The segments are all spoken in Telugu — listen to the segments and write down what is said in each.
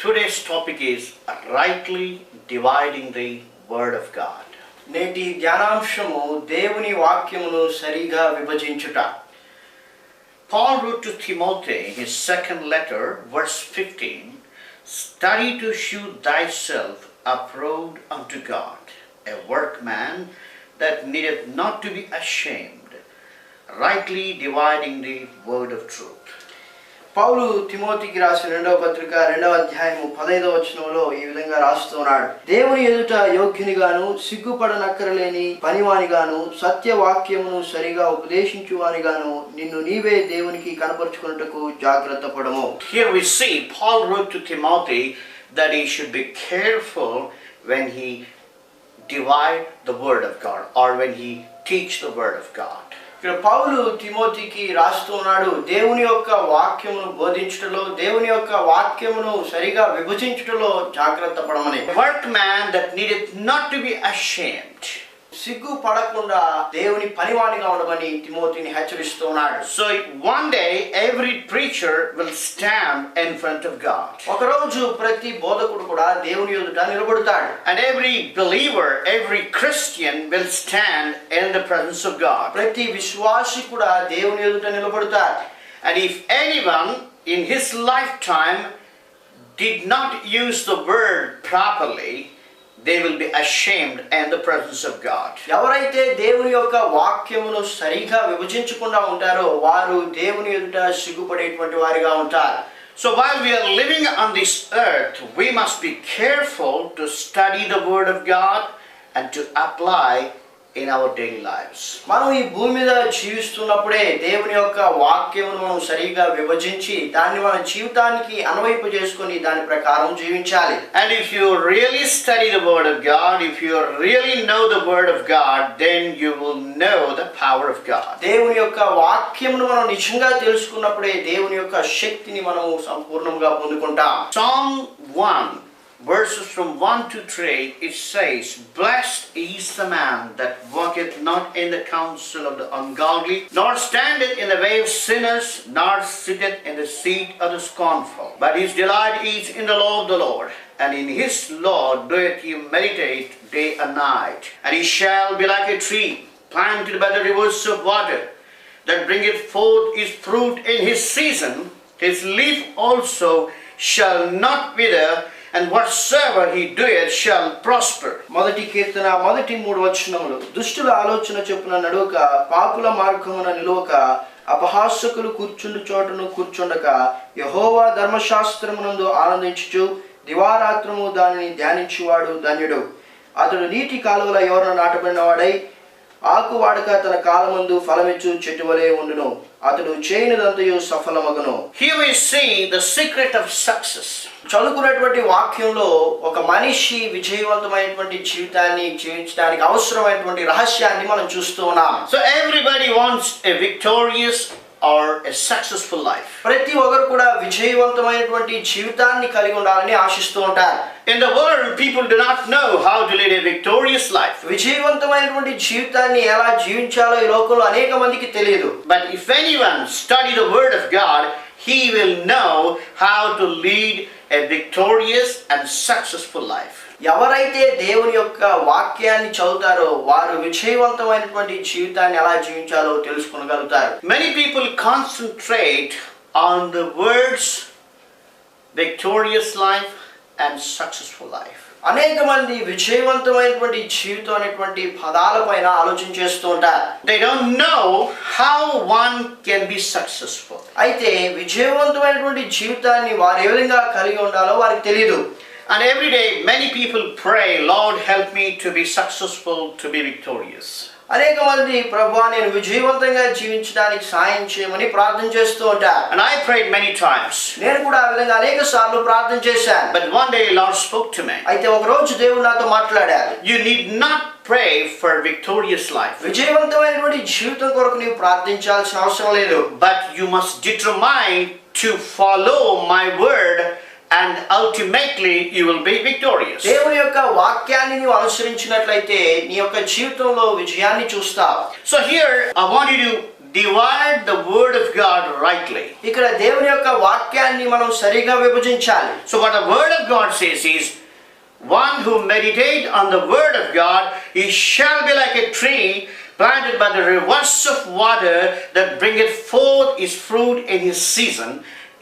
Today's topic is rightly dividing the word of God. నేటి ధ్యానాంశము దేవుని వాక్యమును సరిగా విభజించుట. Paul wrote to Timothy, his second letter, verse 15, "Study to shew thyself approved unto God, a workman that needeth not to be ashamed, rightly dividing the word of truth." పౌలు తిమోతికి రాసిన రెండవ పత్రిక 2వ అధ్యాయము 15వ వచనంలో ఈ విధంగా రాస్తున్నాడు. దేవుని ఎదుట యోగ్యునిగాను సిగ్గుపడనక్కరలేని పనివానిగాను సత్యవాక్యమును సరిగా ఉపదేశించువానిగాను నిన్ను నీవే దేవునికి కనపరుచుకొనుటకు జాగ్రత్త పడము. Here we see Paul wrote to Timothy that he should be careful when he divide the word of God or when he teach the word of God. ఇక్కడ పౌలు తిమోతికి రాస్తున్నాడు, దేవుని యొక్క వాక్యమును బోధించుటలో, దేవుని యొక్క వాక్యమును సరిగా విభజించుటలో జాగ్రత్త పడమని. A workman that needeth not to be ashamed. సిగ్గు పడకుండా దేవుని పనివానిగా ఉండమని తిమోతిని హెచ్చరిస్తున్నాడు. So one day every preacher will stand in front of God. ఒకరోజు ప్రతి బోధకుడు కూడా దేవుని ఎదుట నిలబడతాడు. And every believer, every Christian will stand in the presence of God. ప్రతి విశ్వాసి కూడా దేవుని ఎదుట నిలబడతాడు. And if anyone in his lifetime did not use the word properly, they will be ashamed in the presence of God. ఎవరైతే దేవుని యొక్క వాక్యమును సరిగా విభజించకుండా ఉంటారో వారు దేవుని ఎదుట సిగ్గుపడేటువంటి వారిగా ఉంటారు. So while we are living on this earth, we must be careful to study the word of God and to apply in our daily lives. మనం ఈ భూమి మీద జీవిస్తున్నప్పుడే దేవుని యొక్క వాక్యమును మనం సరిగా విభజించి దాన్ని మన జీవితానికి అన్వయింప చేసుకొని దాని ప్రకారం జీవించాలి. And if you really study the word of God, if you really know the word of God, then you will know the power of God. దేవుని యొక్క వాక్యమును మనం నిజంగా తెలుసుకున్నప్పుడే దేవుని యొక్క శక్తిని మనం సంపూర్ణంగా పొందుకుంటాం. Psalm 1 verses from 1 to 3, it says, "Blessed is the man that walketh not in the counsel of the ungodly, nor standeth in the way of sinners, nor sitteth in the seat of the scornful. But his delight is in the law of the Lord, and in his law doeth he meditate day and night. And he shall be like a tree planted by the rivers of water, that bringeth forth his fruit in his season. His leaf also shall not wither, and whatsoever he doeth shall prosper." మొదటి కీర్తన 3 వచనములు. దుష్టుల ఆలోచన చొప్పున నడువక, పాపుల మార్గమున నిలువక, అపహాసకులు కూర్చుండు చోటను కూర్చుండక, యెహోవా ధర్మశాస్త్రమునందు ఆనందించుచు దివారాత్రము దానిని ధ్యానించువాడు ధన్యుడు. అతడు నీటి కాలువల ఎవరన నాటబడిన వాడై ఆకు వాడక తన కాలమందు ఫలమిచ్చు చెట్టు వలె ఉండును. అతడు చేయనిదంతయు సఫలమగును. Here we see the secret of success. చదువుకున్నటువంటి వాక్యంలో ఒక మనిషి విజయవంతమైనటువంటి జీవితాన్ని జీవించడానికి అవసరమైనటువంటి రహస్యాన్ని మనం చూస్తూ ఉన్నాం. So everybody wants a victorious or a successful life. ప్రతి ఒక్కరు కూడా విజయవంతమైనటువంటి జీవితాన్ని కలిగి ఉండాలని ఆశిస్తూ ఉంటారు. In the world, people do not know how to lead a victorious life. విజయవంతమైనటువంటి జీవితాన్ని ఎలా జీవించాలో ఈ లోకంలో అనేక మందికి తెలియదు. But if anyone study the word of God, he will know how to lead a victorious and successful life. ఎవరైతే దేవుని యొక్క వాక్యాన్ని చదువుతారో వారు విజయవంతమైనటువంటి జీవితాన్ని ఎలా జీవించాలో తెలుసుకోగలుగుతారు. Many people concentrate on the words victorious life and successful life. అనేక మంది విజయవంతమైనటువంటి జీవితం అనేటువంటి పదాల పైన ఆలోచన చేస్తూ ఉంటారు. They don't know how one can be successful. అయితే విజయవంతమైనటువంటి జీవితాన్ని వారు ఏ విధంగా కలిగి ఉండాలో వారికి తెలియదు. And every day many people pray, "Lord, help me to be successful, to be victorious." అనేక మంది ప్రభువా నేను విజయవంతంగా జీవించడానికి సాయం చేయమని ప్రార్థన చేస్తూ ఉంటారు. And I prayed many times. నేను కూడా ఆ విధంగా అనేక సార్లు ప్రార్థన చేశాను. But one day Lord spoke to me. అయితే ఒక రోజు దేవుడు నాతో మాట్లాడారు. You need not pray for victorious life, విజయవంతమైనటువంటి జీవితం కొరకు నీవు ప్రార్థించాల్సిన అవసరం లేదు. but you must determine to follow my word, and ultimately you will be victorious. దేవుని యొక్క వాక్యాన్ని నీవు అనుసరించినట్లయితే నీ యొక్క జీవితంలో విజయాన్ని చూస్తావు. So here I want you to divide the word of God rightly. ఇక్కడ దేవుని యొక్క వాక్యాన్ని మనం సరిగా విభజించాలి. So what the word of God says is, one who meditate on the word of God, he shall be like a tree planted by the rivers of water, that bringeth forth his fruit in his season.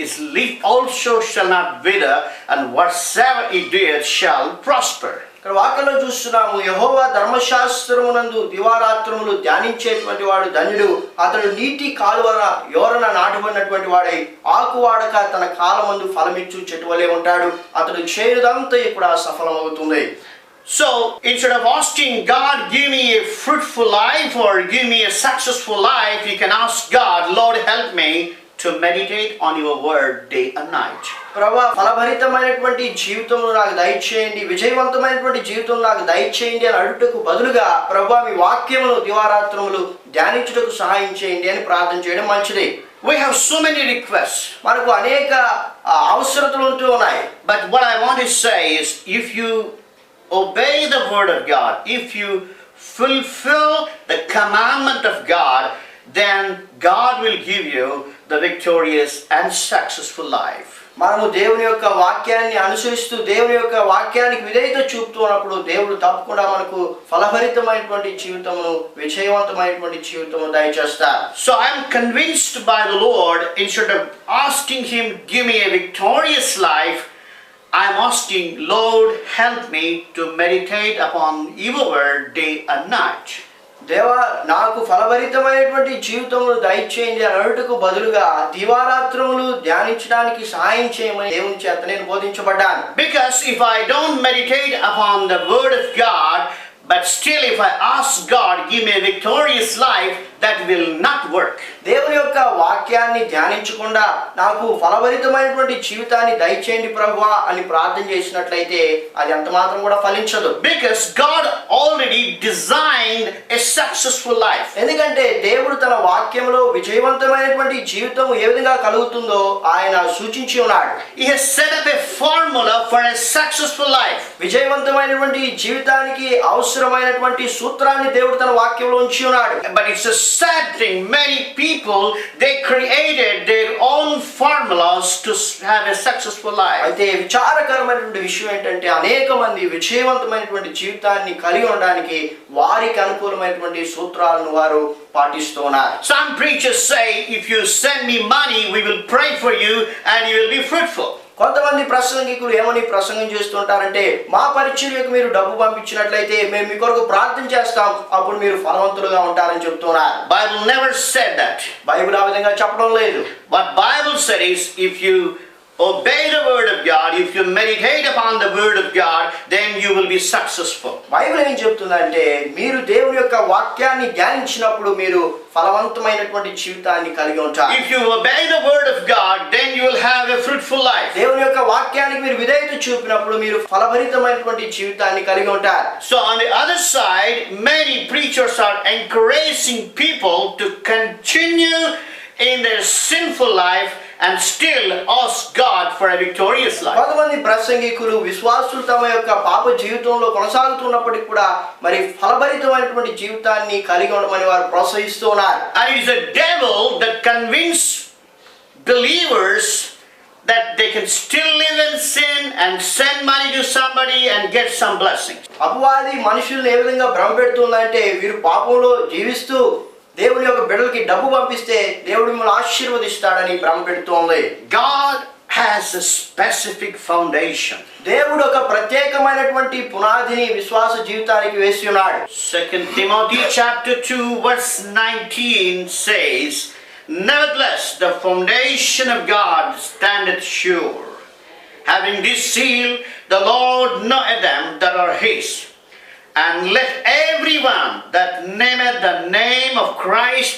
His leaf also shall not wither, and whatsoever he doeth shall prosper. ఇక్కడ వాక్యంలో చూస్తున్నాము, యెహోవా ధర్మశాస్త్రమునందు దివారాత్రములు ధ్యానించేటువంటి వాడు ధన్యుడు. అతడు నీటి కాలువన యోరన నాటబడినటువంటి వాడై ఆకు వాడక తన కాలమందు ఫలమిచ్చు చెట్టు వలె ఉంటాడు. అతడు చేయుదంతా కూడా సఫలమవుతుంది. So instead of asking God, give me a fruitful life or give me a successful life, you can ask God, Lord, help me to meditate on your word day and night. ప్రభువా, ఫలభరితమైనటువంటి జీవితంలో నాకు దయచేయండి, విజయవంతమైనటువంటి జీవితంలో నాకు దయచేయండి అని అడుగుటకు బదులుగా, ప్రభువా మీ వాక్యమును దివారాత్రములు ధ్యానించుటకు సహాయం చేయండి అని ప్రార్థన చేయడం మంచిది. We have so many requests. మనకు అనేక అవసరతలు ఉంటూ ఉన్నాయి. But what I want to say is, if you obey the word of God, if you fulfill the commandment of God, then God will give you the victorious and successful life. మనము దేవుని యొక్క వాక్యాన్ని అనుసరిస్తూ దేవుని యొక్క వాక్యానికి విధేయత చూపుతూ ఉన్నప్పుడు దేవుడు తప్పకుండా మనకు ఫలభరితమైనటువంటి జీవితమును, విజయవంతమైనటువంటి జీవితమును దయచేస్తారు. So I am convinced by the Lord, instead of asking him, give me a victorious life, I am asking, Lord, help me to meditate upon your word day and night. దేవా, నాకు ఫలభరితమైనటువంటి జీవితమును దయచేయండి అని అడుగుటకు బదులుగా దివారాత్రములు ధ్యానించడానికి సహాయం చేయమని దేవుని చేత నేను బోధించబడ్డాను. Because if I don't meditate upon the word of God, but still if I ask God, give me a victorious life, that will not work. దేవుని యొక్క వాక్యాన్ని ధ్యానించకుండా నాకు ఫలభరితమైనటువంటి జీవితాన్ని దయచేయండి ప్రభువా అని ప్రార్థన చేసినట్లయితే అది అంత మాత్రం కూడా ఫలించదు. Because God already designed a successful life. ఎందుకంటే దేవుడు తన వాక్యంలో విజయవంతమైనటువంటి జీవితం ఏ విధంగా కలుగుతుందో ఆయన సూచించి ఉన్నాడు. He has set up a formula for a successful life. విజయవంతమైనటువంటి జీవితానికి అవసరమైనటువంటి సూత్రాన్ని దేవుడు తన వాక్యంలో ఉంచి ఉన్నాడు. But it's a sad thing, many people, they created their own formulas to have a successful life. అయితే విచారకరమైనటువంటి విషయం ఏంటంటే అనేక మంది విజయవంతమైనటువంటి జీవితాన్ని కలిగి ఉండడానికి వారికి అనుకూలమైనటువంటి సూత్రాలను వారు పాటిస్తూ ఉన్నారు. Some preachers say, if you send me money, we will pray for you and you will be fruitful. కొంతమంది ప్రసంగికులు ఏమని ప్రసంగం చేస్తుంటారంటే, మా పరిచర్యకు మీరు డబ్బు పంపించినట్లయితే మేము మీ కొరకు ప్రార్థన చేస్తాం, అప్పుడు మీరు ఫలవంతులుగా ఉంటారని చెప్తున్నారు. Bible never said that. Bible ఆ విధంగా చెప్పడం లేదు. What Bible says, if you obey the word of God, if you meditate upon the word of God, then you will be successful. Bible ఏం చెప్తుందంటే, మీరు దేవుని యొక్క వాక్యాన్ని ధ్యానించినప్పుడు మీరు ఫలవంతమైనటువంటి జీవితాన్ని కలిగి ఉంటారు. If you obey the word of God, then you will have a fruitful life. దేవుని యొక్క వాక్యానికి మీరు విధేయత చూపినప్పుడు మీరు ఫలభరితమైనటువంటి జీవితాన్ని కలిగి ఉంటారు. So on the other side, many preachers are encouraging people to continue in their sinful life and still ask God for a victorious life. కొంతమంది ప్రసంగికులు విశ్వాసులు తమ యొక్క పాప జీవితంలో కొనసాగుతున్నప్పటికీ కూడా మరి ఫలభరితమైనటువంటి జీవితాన్ని కలిగి ఉండమని వారు ప్రోత్సహిస్తూ ఉన్నారు. And it is a devil that convinces believers that they can still live in sin and send money to somebody and get some blessings. అపవాది మనుషుల్ని ఏ విధంగా భ్రమపెడుతుందంటే, వీరు పాపంలో జీవిస్తూ దేవుని యొక్క బిడ్డలకి డబ్బు పంపిస్తే దేవుడు మిమ్మల్ని ఆశీర్వదిస్తాడని భ్రమపెడుతోంది. God has a specific foundation. దేవుడు ఒక ప్రత్యేకమైనటువంటి పునాదిని విశ్వాస జీవితానికి వేసి ఉన్నాడు. 2 Timothy chapter 2 verse 19 says, nevertheless the foundation of God standeth sure, having this seal, the Lord knoweth them that are his. And let everyone that nameth the name of Christ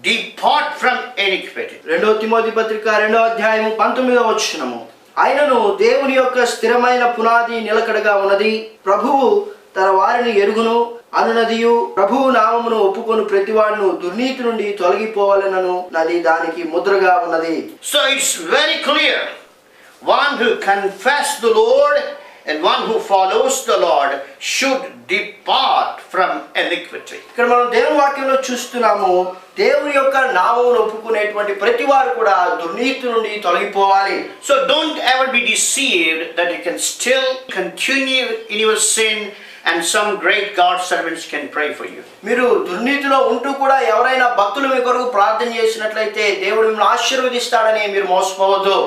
depart from iniquity. 2 Timothy పత్రిక 2వ అధ్యాయము 19వ వచనము, ఆయనను దేవుని యొక్క స్థిరమైన పునాది నిలకడగా ఉన్నది, ప్రభువు తన వారిని ఎరుగును అనునదియు, ప్రభువు నామమును ఒప్పుకొను ప్రతివాడును దుర్నీతి నుండి తొలగిపోవాలనను నది దానికి ముద్రగా ఉన్నది. So it's very clear, one who confesses the Lord and one who follows the Lord should depart from iniquity. ఇక్కడ మనం దేవుని వాక్యంలో చూస్తున్నాము, దేవుని యొక్క నామమును ఒప్పుకునేటువంటి ప్రతి వారు కూడా దుర్నీతి నుండి తొలగిపోవాలి. So don't ever be deceived that you can still continue in your sin and some great God servants can pray for you. మీరు దుర్నీతిలో ఉంటూ కూడా ఎవరైనా భక్తులు మీ కొరకు ప్రార్థన చేసినట్లయితే దేవుడు మిమ్మల్ని ఆశీర్వదిస్తాడని మీరు మోసపోవద్దు.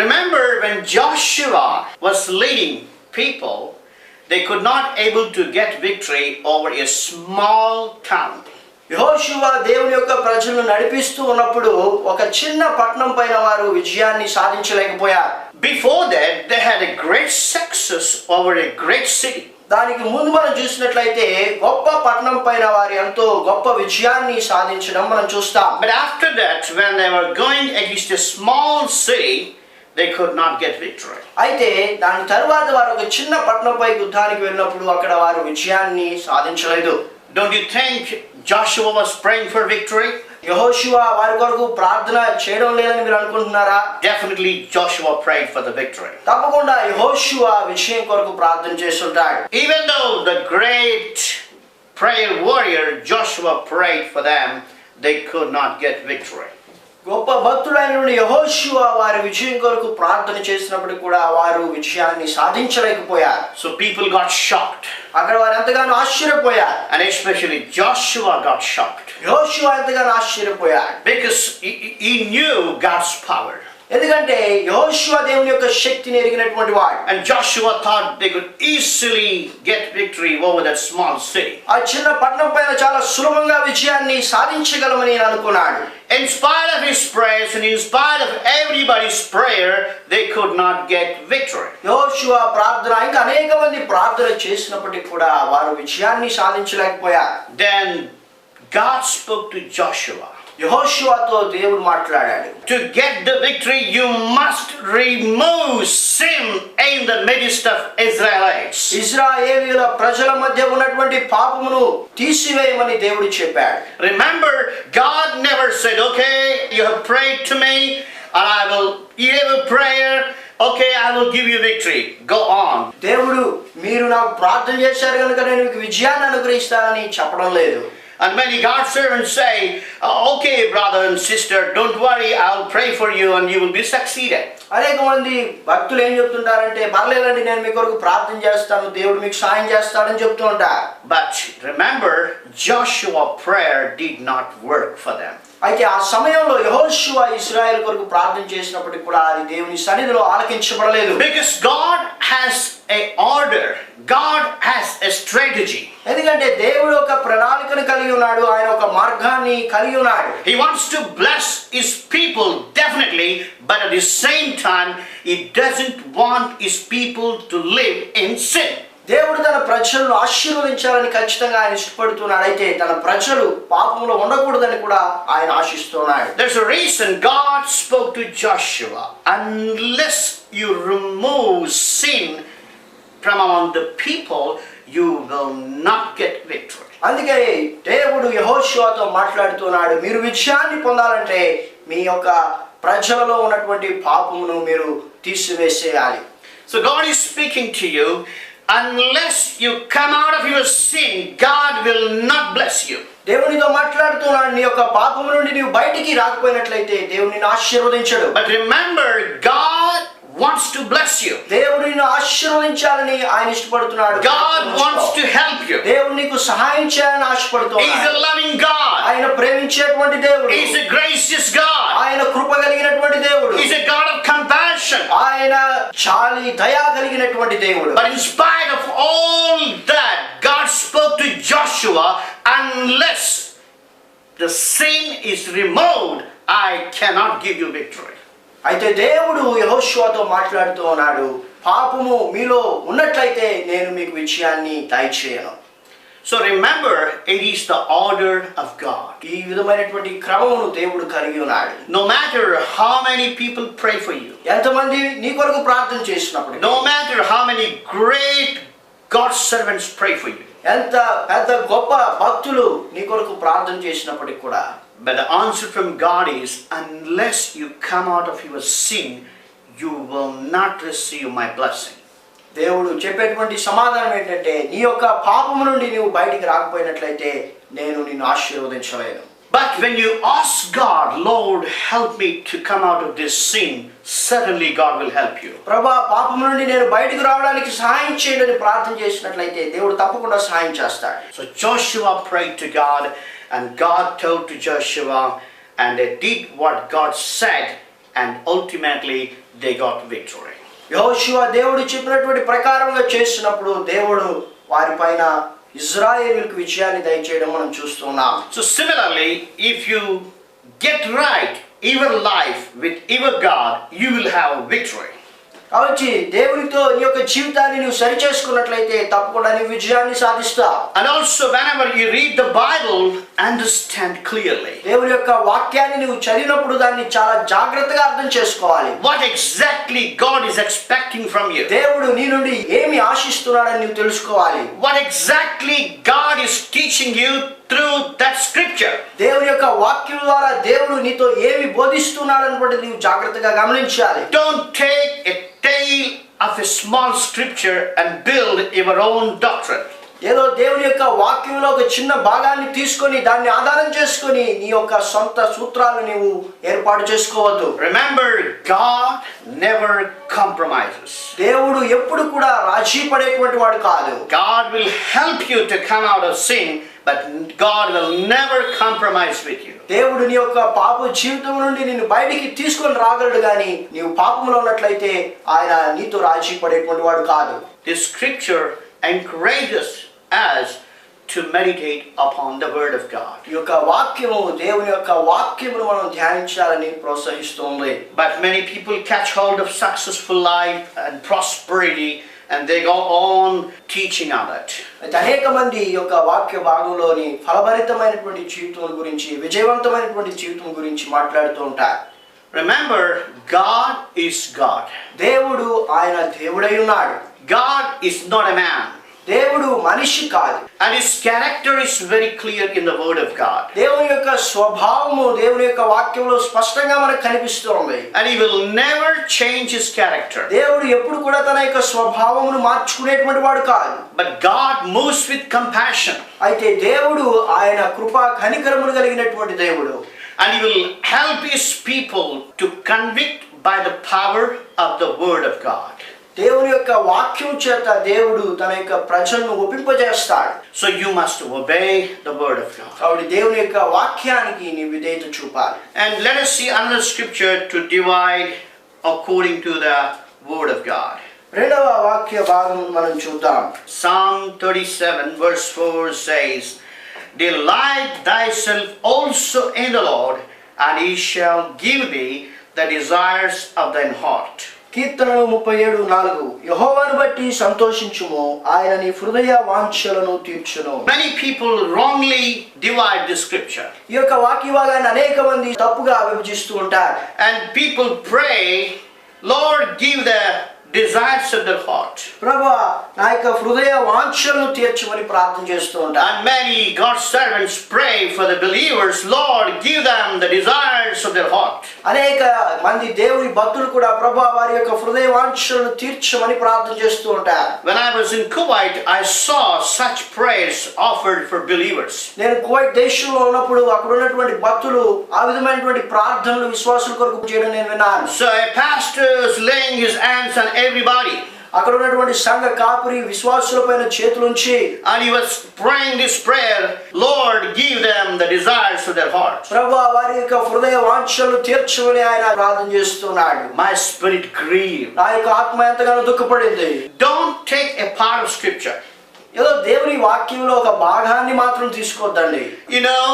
Remember when Joshua was leading people, they could not able to get victory over a small town. యెహోషువ దేవుని యొక్క ప్రజలను నడిపిస్తూ ఉన్నప్పుడు ఒక చిన్న పట్టణం పైన వారు విజయాన్ని సాధించలేకపోయారు. Before that, they had a great success over a great city. దానికి ముందు మనం చూసినట్లయితే గొప్ప పట్టణం పైన వారు ఎంతో గొప్ప విజయాన్ని సాధించడం మనం చూస్తాం. But after that, when they were going against a small city, they could not get victory. అయితే దాని తర్వాత వారు ఒక చిన్న పట్టణంపై యుద్ధానికి వెళ్ళినప్పుడు అక్కడ వారు విజయాన్ని సాధించలేదు. Don't you think Joshua was praying for victory? యెహోషువ వారి కొరకు ప్రార్థన చేయడం లేదని మీరు అనుకుంటున్నారా? Definitely Joshua prayed for the victory. తప్పకుండా యెహోషువ విజయం కొరకు ప్రార్థన చేస్తుంటాడు. Even though the great prayer warrior Joshua prayed for them, they could not get victory. గొప్ప భక్తుడైన యెహోషువ వారి విజయం కొరకు ప్రార్థన చేసినప్పుడు కూడా వారు విజయాన్ని సాధించలేకపోయారు. So people got shocked. అక్కడ వారు ఎంతగానో ఆశ్చర్యపోయారు. And especially Joshua got shocked. యెహోషువ ఎంతగానో ఆశ్చర్యపోయాడు. Because he knew God's power. ఎందుకంటే యెహోషువ దేవుని యొక్క శక్తిని ఎరిగినటువంటి వాడు. And Joshua thought they could easily get victory over that small city. ఆ చిన్న పట్టణం పైన చాలా సులభంగా విజయాన్ని సాధించగలమని అనుకున్నాడు. In spite of his prayers and in spite of everybody's prayer, they could not get victory. యెహోషువ ప్రార్థన ఇంకా అనేక మంది ప్రార్థన చేసినప్పటికీ కూడా వారు విజయాన్ని సాధించలేకపోయారు. Then God spoke to Joshua. యెహోషువతో దేవుడు మాట్లాడాడు. To get the victory, you must remove sin in the midst of Israelites. ఇశ్రాయేలీయుల ప్రజల మధ్య ఉన్నటువంటి పాపమును తీసివేయమని దేవుడు చెప్పాడు. Remember, God never said, okay, you have prayed to me and I will hear your prayer. Okay, I will give you victory. Go on. దేవుడు మీరు నాకు ప్రార్థన చేశారు కనుక నేను మీకు విజయాన్ని అనుగ్రహిస్తానని చెప్పడం లేదు. And many God's servants say, okay, brother and sister, don't worry, I'll pray for you and you will be succeeded. అనేక మంది భక్తులు ఏం చెప్తుంటారంటే పర్లేదండి నేను మీ కొరకు ప్రార్థన చేస్తాను దేవుడు మీకు సాయం చేస్తాడని చెప్తూ ఉంటారు. But remember, Joshua's prayer did not work for them. అయితే ఆ సమయంలో యెహోషువ ఇశ్రాయేలు కొరకు ప్రార్థన చేసినప్పటికీ కూడా అది దేవుని సన్నిధిలో ఆలకించబడలేదు. Because God has a order. God has a strategy. ఎందుకంటే దేవుడు ఒక ప్రణాళికను కలిగి ఉన్నాడు. ఆయన ఒక మార్గాన్ని కలిగి ఉన్నాడు. He wants to bless his people definitely, but at the same time he doesn't want his people to live in sin. దేవుడు తన ప్రజలను ఆశీర్వదించాలని ఖచ్చితంగా ఆయన ఇష్టపడుతున్నాడు. అయితే తన ప్రజలు పాపంలో ఉండకూడదని కూడా ఆయన ఆశిస్తున్నాడు. There's a reason God spoke to Joshua. Unless you remove sin from among the people, you will not get victory. అందుకే దేవుడు యెహోషువతో మాట్లాడుతున్నాడు, మీరు విజయాన్ని పొందాలంటే మీ యొక్క ప్రజలలో ఉన్నటువంటి పాపమును మీరు తీసివేసేయాలి. So God is speaking to you. Unless you come out of your sin, God will not bless you. దేవునితో మాట్లాడుతున్నాడు, నీ యొక్క పాపము నుండి నీవు బయటికి రాకపోయినట్లయితే దేవుడు నిన్ను ఆశీర్వదించడు. But remember, God wants to bless you. దేవుడు నిన్ను ఆశీర్వదించాలని ఆయన ఇష్టపడుతున్నాడు. God wants to help you. దేవుడు నీకు సహాయం చేయాలని ఆశపడుతున్నాడు. He is a loving God. ఆయన ప్రేమించేటువంటి దేవుడు. He is a gracious God. ఆయన కృప కలిగినటువంటి దేవుడు. He is a God of compassion. ఆయన చాలి దయ కలిగినటువంటి దేవుడు. But in spite of all that, God spoke to Joshua, unless the sin is removed, I cannot give you victory. అయితే దేవుడు యెహోషువతో మాట్లాడుతూ ఉన్నాడు, పాపము మీలో ఉన్నట్లయితే నేను మీకు విజయాన్ని దయచేయను. So remember, it is the order of God. ఈ విధమైనటువంటి క్రమమును దేవుడు కలిగి ఉన్నాడు. No matter how many people pray for you, ఎంతమంది నీ కొరకు ప్రార్థన చేసినప్పుడు, no matter how many great God's servants pray for you, ఎంత పెద్ద గొప్ప భక్తులు నీ కొరకు ప్రార్థన చేసినప్పటికి కూడా, but the answer from God is, unless you come out of your sin, you will not receive my blessing. దేవుడు చెప్పేటువంటి సమాధానం ఏంటంటే నీ యొక్క పాపము నుండి నీవు బయటికి రాకపోయినట్లయితే నేను నిన్ను ఆశీర్వదించలేను. But when you ask God, Lord, help me to come out of this sin, certainly God will help you. ప్రభా పాపం నుండి నేను బయటికి రావడానికి సహాయం చేయండి అని ప్రార్థన చేసినట్లయితే దేవుడు తప్పకుండా సహాయం చేస్తాడు. So Joshua prayed to God, and God told to Joshua, and they did what God said, and ultimately they got victory. యెహోషువ దేవుడు చెప్పినటువంటి ప్రకారంగా చేసినప్పుడు దేవుడు వారిపైన ఇశ్రాయేలుకు విజయాన్ని దయచేయడం మనం చూస్తున్నాం. So similarly, if you get right your life with your God, you will have victory. కాబట్టి దేవునితో నీ యొక్క జీవితాన్ని నువ్వు సరి చేసుకున్నట్లయితే తప్పకుండా నీ విజయాన్ని సాధిస్తావు. And also whenever you read the Bible, understand clearly. దేవుని యొక్క వాక్యాన్ని నువ్వు చదివినప్పుడు దాన్ని చాలా జాగ్రత్తగా అర్థం చేసుకోవాలి. What exactly God is expecting from you. దేవుడు నీ నుండి ఏమి ఆశిస్తున్నాడని నువ్వు తెలుసుకోవాలి. What exactly God is teaching you through that scripture. దేవుని యొక్క వాక్యం ద్వారా దేవుడు నీతో ఏమి బోధిస్తున్నాడన్నది నీవు జాగ్రత్తగా గమనించాలి. Don't take a tale of a small scripture and build your own doctrine. ఏదో దేవుని యొక్క వాక్యంలో ఒక చిన్న భాగాన్ని తీసుకొని దాన్ని ఆధారం చేసుకొని నీ యొక్క సొంత సూత్రాలు నీవు ఏర్పాటు చేసుకోవద్దు. Remember, God never compromises. దేవుడు ఎప్పుడు కూడా రాజీ పడేటువంటి వాడు కాదు. God will help you to come out of sin, but God will never compromise with you. దేవుడు నీ యొక్క పాప జీవితం నుండి నిన్ను బయటికి తీసుకొని రాగలడు కానీ నీవు పాపంలో ఉన్నట్లయితే ఆయన నీతో రాజీ పడేటువంటి వాడు కాదు. This scripture encourages us to meditate upon the word of God. ఈ యొక్క వాక్యము దేవుని యొక్క వాక్యమును మనం ధ్యానించాలని ప్రోత్సహిస్తుంది. But many people catch hold of successful life and prosperity, and they go on teaching on it. అయితే అనేక మంది ఈ యొక్క వాక్య భాగంలోని ఫలభరితమైనటువంటి జీవితం గురించి విజయవంతమైనటువంటి జీవితం గురించి మాట్లాడుతూ ఉంటారు. Remember, God is God. దేవుడు ఆయన దేవుడై ఉన్నాడు. God is not a man. దేవుడు మనిషి కాదు. And his character is very clear in the word of God. దేవుని యొక్క స్వభావము దేవుని యొక్క వాక్యంలో స్పష్టంగా మనకు కనిపిస్తుంది. And he will never change his character. దేవుడు ఎప్పుడు కూడా తన యొక్క స్వభావమును మార్చుకునేటువంటి వాడు కాదు. But God moves with compassion. అయితే దేవుడు ఆయన కృపా కనికరములు కలిగినటువంటి దేవుడు. And he will help his people to convict by the power of the word of God. దేవుని యొక్క వాక్యం చేత దేవుడు తన యొక్క ప్రజలను ఒప్పింపజేస్తాడు. So you must obey the word of God. కాబట్టి దేవుని యొక్క వాక్యానికి నీ విధేయత చూపాలి. And let us see another scripture to divide according to the word of God. రెండవ వాక్య భాగం మనం చూద్దాం. Psalm 37 verse 4 says, Delight thyself also in the Lord, and he shall give thee the desires of thine heart. కీర్తనలు 37:4 యెహోవాను బట్టి సంతోషించుము, ఆయన నీ హృదయ వాంఛలను తీర్చును. Many people wrongly divide this scripture. ఈ యొక్క వాక్య భాగాన్ని అనేక మంది తప్పుగా విభజిస్తూ ఉంటారు. And people pray, Lord, give the desires of their heart. ప్రభువా నా యొక్క హృదయ వాంఛలను తీర్చమని ప్రార్థన చేస్తూ ఉంటారు. And many God's servants pray for the believers, Lord, give them the desires of their heart. అనేక మంది దేవుని భక్తులు కూడా ప్రభువా వారి యొక్క హృదయ వాంఛలను తీర్చమని ప్రార్థన చేస్తూ ఉంటారు. When I was in Kuwait, I saw such prayers offered for believers. నేను కువైట్ దేశంలో ఉన్నప్పుడు అక్కడ ఉన్నటువంటి భక్తులు ఆ విధమైనటువంటి ప్రార్థనలు విశ్వాసుల కొరకు చేయడం నేను విన్నాను. So a pastor is laying his hands on everybody. అక్కడ ఉన్నటువంటి సంఘ కాపురి విశ్వాసులపైన చేతులుంచి And he was praying this prayer, Lord, give them the desires of their heart. ప్రభువా వారి యొక్క హృదయ వాంఛలను తీర్చమని ఆయన ప్రార్థన చేస్తున్నాడు. My spirit grieved. నా యొక్క ఆత్మ ఎంతగానో దుఃఖపడింది. Don't take a part of scripture. ఏదో దేవుని వాక్యంలో ఒక భాగాన్ని మాత్రం తీసుకోవద్దండి. You know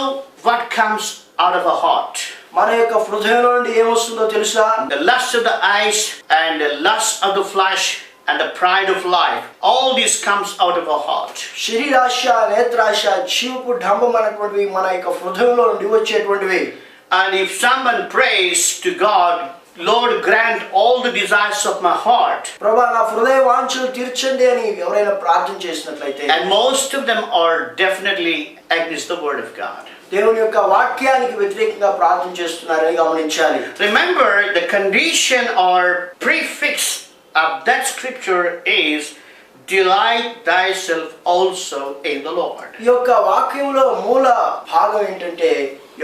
what comes out of a heart? మన యొక్క హృదయంలో నుండి ఏమొస్తుందో తెలుసా? The lust of the eyes and the lust of the flesh and the pride of life, all this comes out of our heart. శరీరాశ, నేత్రాశ, జీవపు డంబం అనేటువంటివి మన యొక్క హృదయంలో నుండి వచ్చేటువంటివి. And if someone prays to God, Lord, grant all the desires of my heart, ప్రభువా నా హృదయ వాంఛలు తీర్చండి అని ఎవరైనా ప్రార్థన చేసినట్లయితే, and most of them are definitely against the word of God. దేవుని యొక్క వాక్యానికి వ్యతిరేకంగా ప్రార్థన చేస్తున్నారని గమనించాలి. Remember, the condition or prefix of that scripture is delight thyself also in the Lord. ఈ యొక్క వాక్యంలో మూల భాగం ఏంటంటే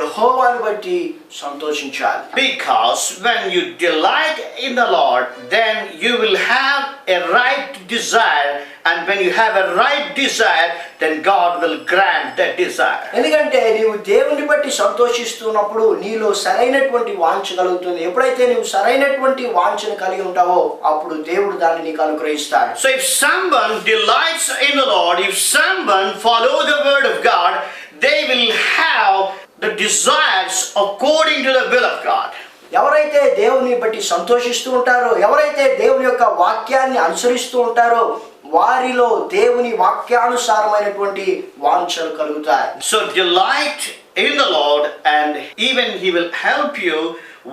యెహోవాను బట్టి సంతోషించాలి. Because when you delight in the Lord, then you will have a right desire, and when you have a right desire, then God will grant that desire. ఎందుకంటే నీవు దేవుని బట్టి సంతోషిస్తున్నప్పుడు నీలో సరైనటువంటి వాంఛ కలుగుతుంది. ఎప్పుడైతే నీవు సరైనటువంటి వాంఛను కలిగి ఉంటావో అప్పుడు దేవుడు దాన్ని నీకు అనుగ్రహిస్తాడు. So if someone delights in the Lord, if someone follow the word of God, they will have the desires according to the will of God. ఎవరైతే దేవుని బట్టి సంతోషిస్తూ ఉంటారో, ఎవరైతే దేవుని యొక్క వాక్యాన్ని అనుసరిస్తూ ఉంటారో వారిలో దేవుని వాక్యానుసారమైనటువంటి వాంఛలు కలుగుతాయి. So delight in the Lord, and even He will help you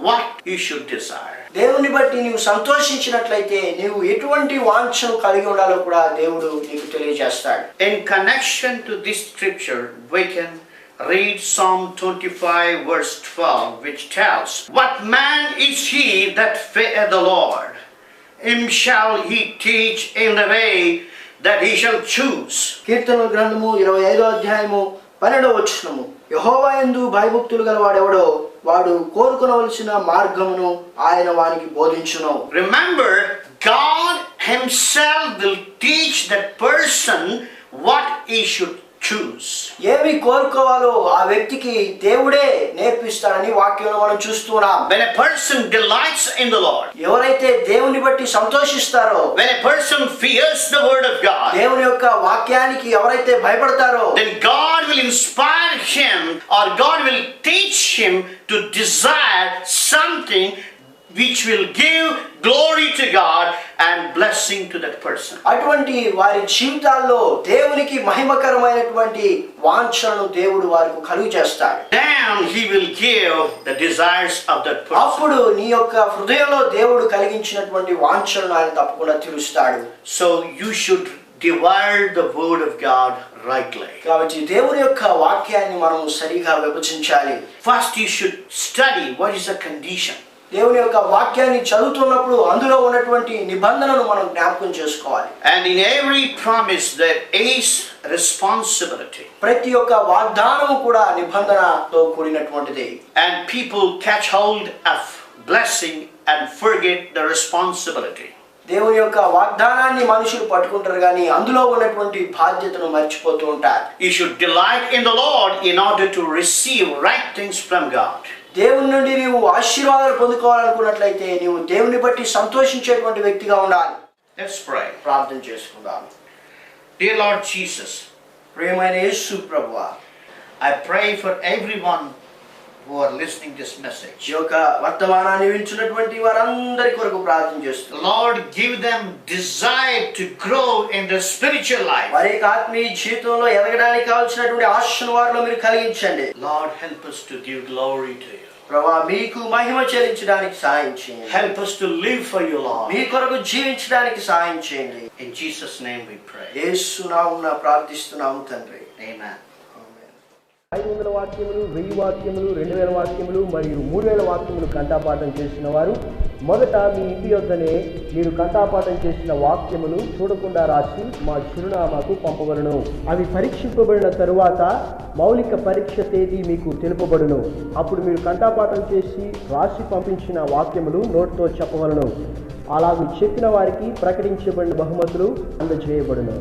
what you should desire. దేవుని బట్టి నీవు సంతోషించినట్లయితే నీవు ఎటువంటి వాంఛను కలిగి ఉండాలో కూడా దేవుడు నీకు తెలియజేస్తాడు. In connection to this scripture, we can read Psalm 25 verse 12, which tells, "What man is he that feareth the Lord? Him shall he teach in the way that he shall choose." కీర్తనల గ్రంథము 25వ అధ్యాయము 12వ వచనము, యెహోవా యందు భయభక్తులు గలవాడెవడో వాడు కోరుకొనవలసిన మార్గమును ఆయన వానికి బోధించును. Remember, God himself will teach that person what he should choose. ఏమి కోరుకోవాలో ఆ వ్యక్తికి దేవుడే నేర్పిస్తాడని వాక్యంలో మనం చూస్తున్నాం. When a person delights in the Lord, ఎవరైతే దేవుని బట్టి సంతోషిస్తారో, when a person fears the word of God, దేవుని యొక్క వాక్యానికి ఎవరైతే భయపడతారో, then God will inspire him, or God will teach him to desire something which will give glory to God and blessing to that person. అటువంటి వారి జీవితాల్లో దేవునికి మహిమకరమైనటువంటి వాంఛలను దేవుడు వారికి కలుగు చేస్తాడు. Then he will give the desires of that person. అప్పుడు నీ యొక్క హృదయంలో దేవుడు కలిగించినటువంటి వాంఛలను ఆయన తప్పకుండా తీరుస్తాడు. So you should divide the word of God rightly. కాబట్టి దేవుని యొక్క వాక్యాన్ని మనం సరిగా విభజించాలి. First you should study what is the condition. దేవుని యొక్క వాక్యాన్ని చదువుతున్నప్పుడు అందులో ఉన్నటువంటి నిబంధనను మనం జ్ఞాపకం చేసుకోవాలి. And in every promise there is responsibility. ప్రతి ఒక్క వాగ్దానము కూడా నిబంధనతో కూడినటువంటిది. And people catch hold of blessing and forget the responsibility. దేవుని యొక్క వాగ్దానాన్ని మనుషులు పట్టుకుంటారు కానీ అందులో ఉన్నటువంటి బాధ్యతను మర్చిపోతూ ఉంటారు. You should delight in the Lord in order to receive right things from God. దేవుని నుండి నీవు ఆశీర్వాదాలు పొందుకోవాలనుకున్నట్లయితే నీవు దేవుని బట్టి సంతోషించేటువంటి వ్యక్తిగా ఉండాలి. Let's pray. ప్రార్థన చేసుకుందాం. Dear Lord Jesus, ప్రియమైన యేసు ప్రభువా, I pray for everyone who are listening this message. ఈ యొక్క వర్తమానాన్ని వింటున్నటువంటి వారందరి కొరకు ప్రార్థన చేస్తున్నాం. Lord, give them desire to grow in their spiritual life. వారి యొక్క ఆత్మీయ జీవితంలో ఎదగడానికి కావాల్సినటువంటి ఆశను వారిలో మీరు కలిగించండి. Lord, help us to give glory to you. ప్రభువా, మీకు మహిమ చెల్లించడానికి సహాయం చేయండి. Help us to live for you, Lord. మీ కొరకు జీవించడానికి సహాయం చేయండి. In Jesus' name we pray. యేసు నామమున ప్రార్థిస్తున్నాము తండ్రి. Amen. 500 వాక్యములు, 1000 వాక్యములు, 2000 వాక్యములు మరియు 3000 వాక్యములు కంఠాపాఠం చేసిన వారు మొదట మీ ఇంటి యొద్దనే మీరు కంఠాపాఠం చేసిన వాక్యములు చూడకుండా రాసి మా చిరునామాకు పంపబడును. అవి పరీక్షింపబడిన తరువాత మౌలిక పరీక్ష తేదీ మీకు తెలుపబడును. అప్పుడు మీరు కంఠాపాఠం చేసి రాసి పంపించిన వాక్యములు నోటితో చెప్పవలను. అలాగూ చెప్పిన వారికి ప్రకటించబడిన బహుమతులు అందజేయబడును.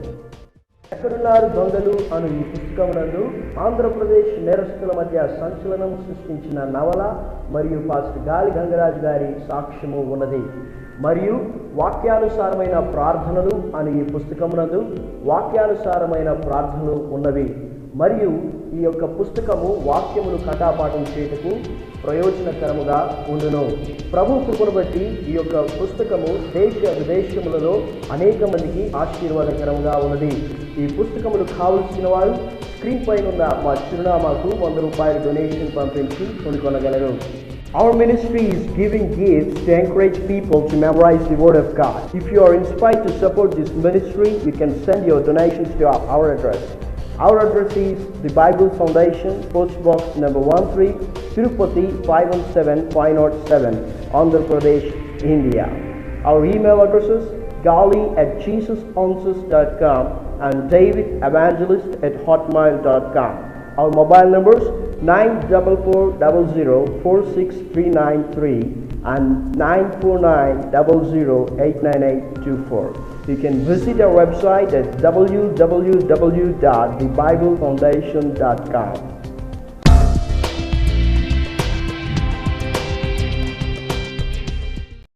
ఎక్కడున్నారు దొంగలు అను ఈ పుస్తకమునందు ఆంధ్రప్రదేశ్ నేరస్తుల మధ్య సంచలనం సృష్టించిన నవల మరియు పాస్టర్ గాలి గంగరాజు గారి సాక్ష్యము ఉన్నది. మరియు వాక్యానుసారమైన ప్రార్థనలు అను ఈ పుస్తకమునందు వాక్యానుసారమైన ప్రార్థనలు ఉన్నవి. మరియు ఈ యొక్క పుస్తకము వాక్యమును కంఠాపాఠం చేయుటకు ప్రయోజనకరముగా ఉండును. ప్రభు కృపను బట్టి ఈ యొక్క పుస్తకము దేశ విదేశములలో అనేక మందికి ఆశీర్వాదకరంగా ఉన్నది. ఈ పుస్తకములు కావలసిన వారు స్క్రీన్ పైన ఉన్న మా చిరునామాకు 100 రూపాయల డొనేషన్ పంపించి కొనుగొనగలరు. Our ministry is giving gifts to encourage people to memorize the Word of God. If you are inspired to support this ministry, you can send your donations to our address. Our address is the Bible Foundation, Post Box number 13, Tirupati 517507, Andhra Pradesh, India. Our email addresses gali@jesusanswers.com and davidevangelist@hotmail.com. Our mobile numbers 94400 and 94900 You can visit our website at www.thebiblefoundation.com.